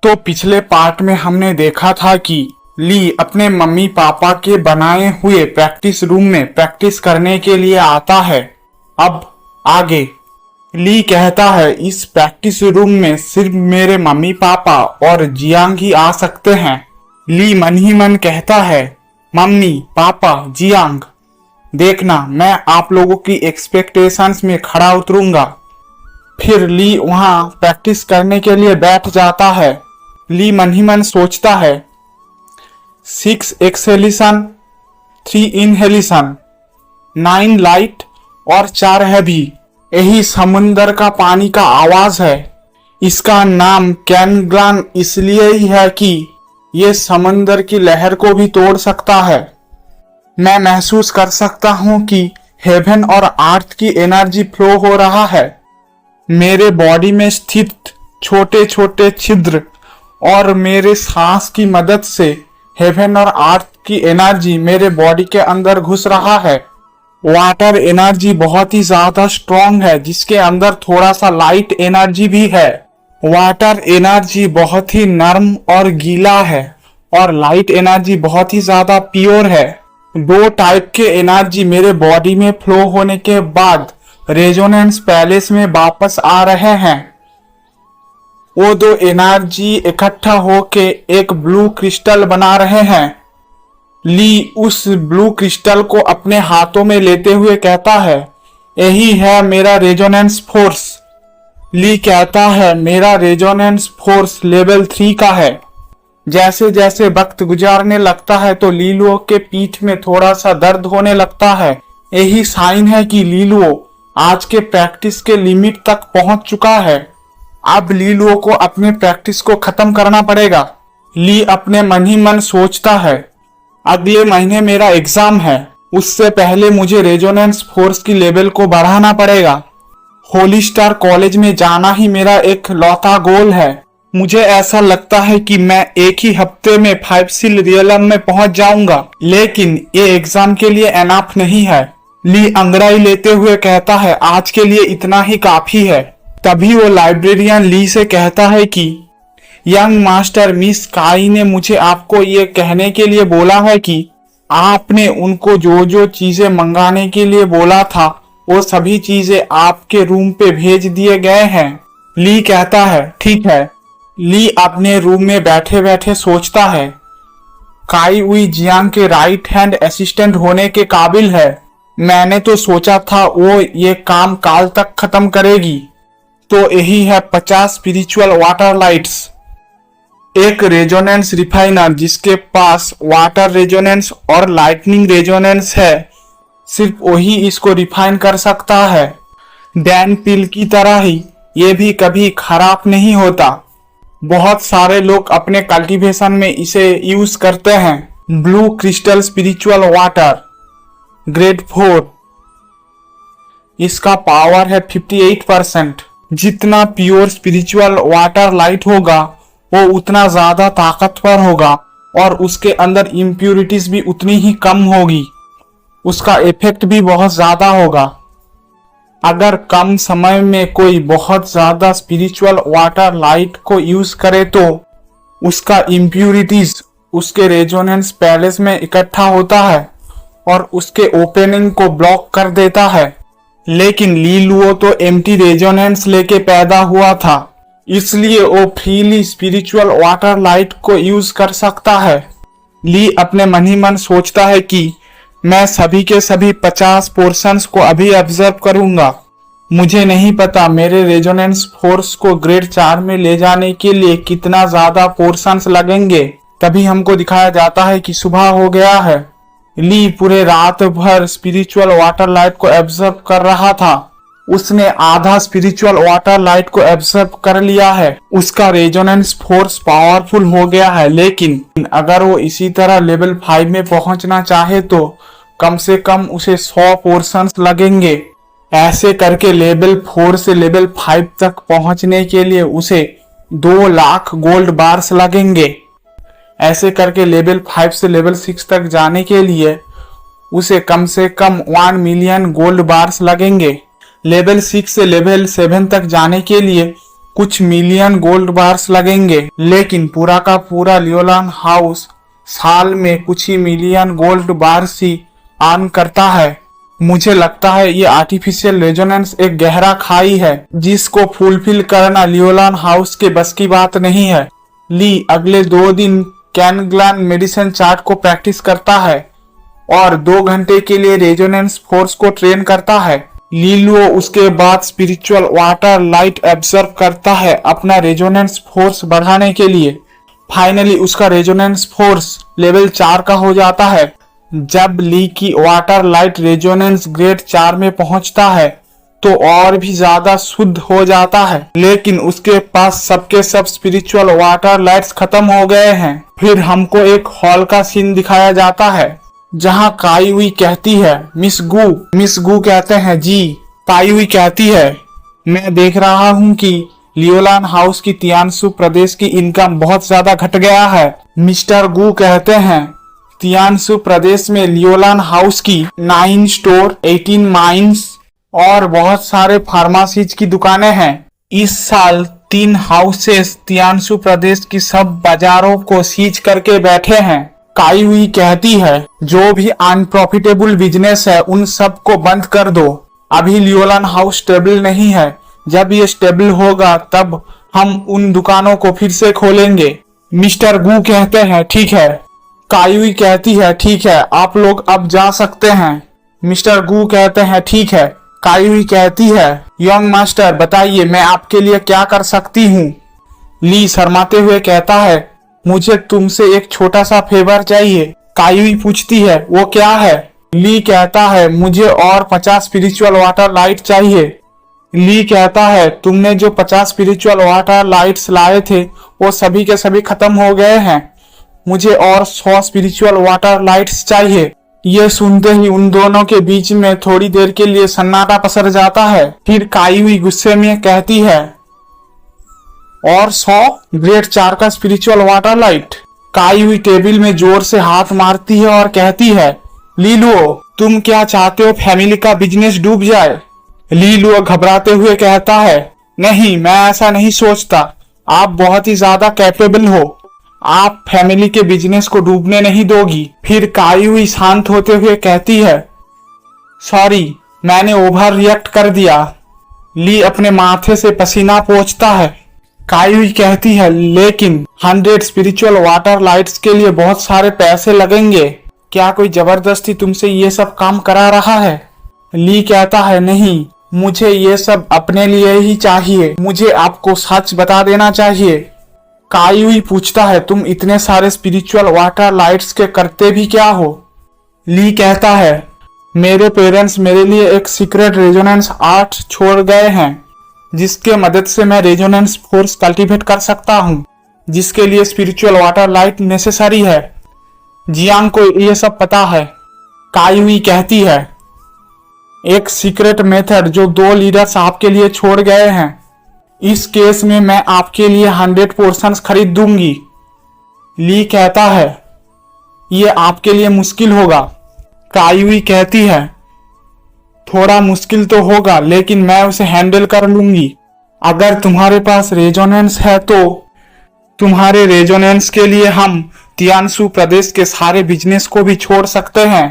तो पिछले पार्ट में हमने देखा था कि ली अपने मम्मी पापा के बनाए हुए प्रैक्टिस रूम में प्रैक्टिस करने के लिए आता है। अब आगे ली कहता है इस प्रैक्टिस रूम में सिर्फ मेरे मम्मी पापा और जियांग ही आ सकते हैं। ली मन ही मन कहता है मम्मी पापा जियांग, देखना मैं आप लोगों की एक्सपेक्टेशंस में खड़ा उतरूंगा। फिर ली वहां प्रैक्टिस करने के लिए बैठ जाता है। ली मन ही मन सोचता है 6 एक्सहेलेशन 3 इनहेलेशन 9 लाइट और 4 हैवी। यही समुंदर का पानी का आवाज है। इसका नाम कैनग्लान इसलिए ही है कि ये समुंदर की लहर को भी तोड़ सकता है। मैं महसूस कर सकता हूं कि हेवन और अर्थ की एनर्जी फ्लो हो रहा है। मेरे बॉडी में स्थित छोटे छोटे छिद्र और मेरे सांस की मदद से हेवन और अर्थ की एनर्जी मेरे बॉडी के अंदर घुस रहा है। वाटर एनर्जी बहुत ही ज्यादा स्ट्रॉन्ग है, जिसके अंदर थोड़ा सा लाइट एनर्जी भी है। वाटर एनर्जी बहुत ही नरम और गीला है और लाइट एनर्जी बहुत ही ज्यादा प्योर है। दो टाइप के एनर्जी मेरे बॉडी में फ्लो होने के बाद रेजोनेंस पैलेस में वापस आ रहे हैं। वो दो एनर्जी इकट्ठा होके एक ब्लू क्रिस्टल बना रहे हैं। ली उस ब्लू क्रिस्टल को अपने हाथों में लेते हुए कहता है यही है मेरा रेजोनेंस फोर्स। ली कहता है मेरा रेजोनेंस फोर्स लेवल 3 का है। जैसे जैसे वक्त गुजारने लगता है तो लीलुओ के पीठ में थोड़ा सा दर्द होने लगता है। यही साइन है कि लीलुओ आज के प्रैक्टिस के लिमिट तक पहुंच चुका है। अब लीलुओ को अपने प्रैक्टिस को खत्म करना पड़ेगा। ली अपने मन ही मन सोचता है अगले महीने मेरा एग्जाम है, उससे पहले मुझे रेजोनेंस फोर्स की लेवल को बढ़ाना पड़ेगा। होली स्टार कॉलेज में जाना ही मेरा एक लौता गोल है। मुझे ऐसा लगता है कि मैं एक ही हफ्ते में 5 सील रियलम में पहुंच जाऊंगा, लेकिन ये एग्जाम के लिए एनफ नहीं है। ली अंगड़ाई लेते हुए कहता है आज के लिए इतना ही काफी है। तभी वो लाइब्रेरियन ली से कहता है कि यंग मास्टर मिस काई ने मुझे आपको ये कहने के लिए बोला है कि आपने उनको जो जो चीजें मंगाने के लिए बोला था वो सभी चीजें आपके रूम पे भेज दिए गए हैं। ली कहता है ठीक है। ली अपने रूम में बैठे बैठे सोचता है काई उई जियांग के राइट हैंड असिस्टेंट होने के काबिल है। मैंने तो सोचा था वो ये काम काल तक खत्म करेगी। तो यही है 50 स्पिरिचुअल वाटर लाइट्स। एक रेजोनेंस रिफाइनर जिसके पास वाटर रेजोनेंस और लाइटनिंग रेजोनेंस है, सिर्फ वही इसको रिफाइन कर सकता है। डैन पिल की तरह ही ये भी कभी खराब नहीं होता। बहुत सारे लोग अपने कल्टीवेशन में इसे यूज करते हैं। Blue crystal spiritual water grade 4, इसका पावर है 58%। जितना प्योर स्पिरिचुअल वाटर लाइट होगा वो उतना ज्यादा ताकतवर होगा और उसके अंदर इम्प्यूरिटीज भी उतनी ही कम होगी। उसका इफेक्ट भी बहुत ज्यादा होगा। अगर कम समय में कोई बहुत ज्यादा स्पिरिचुअल वाटर लाइट को यूज करे तो उसका इम्प्यूरिटीज उसके रेजोनेंस पैलेस में इकट्ठा होता है और उसके ओपनिंग को ब्लॉक कर देता है। लेकिन लीलुओ तो एम्प्टी रेजोनेंस लेके पैदा हुआ था, इसलिए वो फ्रीली स्पिरिचुअल वाटर लाइट को यूज कर सकता है। ली अपने मन ही मन सोचता है कि मैं सभी के सभी 50 पोर्शंस को अभी ऑब्जर्व करूंगा। मुझे नहीं पता मेरे रेजोनेंस फोर्स को ग्रेड 4 में ले जाने के लिए कितना ज्यादा पोर्शंस लगेंगे। तभी हमको दिखाया जाता है कि सुबह हो गया है। ली पूरे रात भर स्पिरिचुअल वाटर लाइट को ऑब्जर्व कर रहा था। उसने आधा स्पिरिचुअल वाटर लाइट को ऑब्जर्व कर लिया है। उसका रेजोनेंस फोर्स पावरफुल हो गया है, लेकिन अगर वो इसी तरह लेवल 5 में पहुंचना चाहे तो कम से कम उसे 100 पोर्शंस लगेंगे। ऐसे करके लेवल 4 से लेवल 5 तक पहुंचने के लिए उसे 2 लाख गोल्ड बार्स लगेंगे। ऐसे करके लेवल 5 से लेवल 6 तक जाने के लिए उसे कम से कम 1 मिलियन गोल्ड बार्स लगेंगे। लेवल 6 से लेवल 7 तक जाने के लिए कुछ मिलियन गोल्ड बार्स लगेंगे, लेकिन पूरा का पूरा लियोलान हाउस साल में कुछ ही मिलियन गोल्ड बार्स ही अर्न करता है। मुझे लगता है ये आर्टिफिशियल रेजोनेंस एक गहरा खाई है जिसको फुलफिल करना लियोलान हाउस के बस की बात नहीं है। ली अगले 2 दिन कैनग्लान मेडिसिन चार्ट को प्रैक्टिस करता है और 2 घंटे के लिए रेजोनेंस फोर्स को ट्रेन करता है। लीलुओ उसके बाद स्पिरिचुअल वाटर लाइट एब्जॉर्ब करता है अपना रेजोनेंस फोर्स बढ़ाने के लिए। फाइनली उसका रेजोनेंस फोर्स लेवल 4 का हो जाता है। जब ली की वाटर लाइट रेजोनेंस ग्रेड 4 में पहुंचता है तो और भी ज्यादा शुद्ध हो जाता है, लेकिन उसके पास सबके सब स्पिरिचुअल वाटर लाइट्स खत्म हो गए हैं। फिर हमको एक हॉल का सीन दिखाया जाता है जहां काईवी कहती है मिस गू कहते हैं जी। काईवी कहती है मैं देख रहा हूं कि लियोलान हाउस की तियानसु प्रदेश की इनकम बहुत ज्यादा घट गया है। मिस्टर गू कहते हैं तियानसु प्रदेश में लियोलान हाउस की 9 स्टोर, 18 माइंस और बहुत सारे फार्मेसीज की दुकानें हैं। इस साल 3 हाउसेस तियानसु प्रदेश की सब बाजारों को सीज करके बैठे हैं। काईवी कहती है जो भी अनप्रॉफिटेबल बिजनेस है उन सब को बंद कर दो। अभी लियोलान हाउस स्टेबल नहीं है, जब ये स्टेबल होगा तब हम उन दुकानों को फिर से खोलेंगे। मिस्टर गू कहते हैं ठीक है। काईवी कहती है ठीक है, आप लोग अब जा सकते हैं। मिस्टर गू कहते हैं ठीक है। काईवी कहती है यंग मास्टर बताइए मैं आपके लिए क्या कर सकती हूँ। ली शर्माते हुए कहता है मुझे तुमसे एक छोटा सा फेवर चाहिए। काईवी पूछती है वो क्या है। ली कहता है मुझे और 50 स्पिरिचुअल वाटर लाइट चाहिए। ली कहता है तुमने जो 50 स्पिरिचुअल वाटर लाइट्स लाए थे वो सभी के सभी खत्म हो गए हैं, मुझे और 100 स्पिरिचुअल वाटर लाइट्स चाहिए। ये सुनते ही उन दोनों के बीच में थोड़ी देर के लिए सन्नाटा पसर जाता है। फिर काईवी गुस्से में कहती है और 100 ग्रेड 4 का स्पिरिचुअल वाटर लाइट। काईवी टेबल में जोर से हाथ मारती है और कहती है लीलुओ तुम क्या चाहते हो फैमिली का बिजनेस डूब जाए। लीलुओ घबराते हुए कहता है नहीं मैं ऐसा नहीं सोचता, आप बहुत ही ज्यादा कैपेबल हो, आप फैमिली के बिजनेस को डूबने नहीं दोगी। फिर काईवी शांत होते हुए कहती है सॉरी मैंने ओवर रिएक्ट कर दिया। ली अपने माथे से पसीना पोंछता है। काईवी कहती है लेकिन 100 स्पिरिचुअल वाटर लाइट्स के लिए बहुत सारे पैसे लगेंगे, क्या कोई जबरदस्ती तुमसे ये सब काम करा रहा है। ली कहता है नहीं मुझे ये सब अपने लिए ही चाहिए, मुझे आपको सच बता देना चाहिए। काईवी पूछता है तुम इतने सारे स्पिरिचुअल वाटर लाइट्स के करते भी क्या हो। ली कहता है मेरे पेरेंट्स मेरे लिए एक सीक्रेट रेजोनेंस आर्ट छोड़ गए हैं जिसके मदद से मैं रेजोनेंस फोर्स कल्टीवेट कर सकता हूँ, जिसके लिए स्पिरिचुअल वाटर लाइट नेसेसरी है। जियांग को ये सब पता है। काईवी कहती है एक सीक्रेट मेथड जो 2 लीडर्स आपके लिए छोड़ गए हैं, इस केस में मैं आपके लिए 100 पोर्शंस खरीद दूंगी। ली कहता है ये आपके लिए मुश्किल होगा। काईवी कहती है थोड़ा मुश्किल तो होगा लेकिन मैं उसे हैंडल कर लूंगी। अगर तुम्हारे पास रेजोनेंस है तो तुम्हारे रेजोनेंस के लिए हम तियानसु प्रदेश के सारे बिजनेस को भी छोड़ सकते हैं।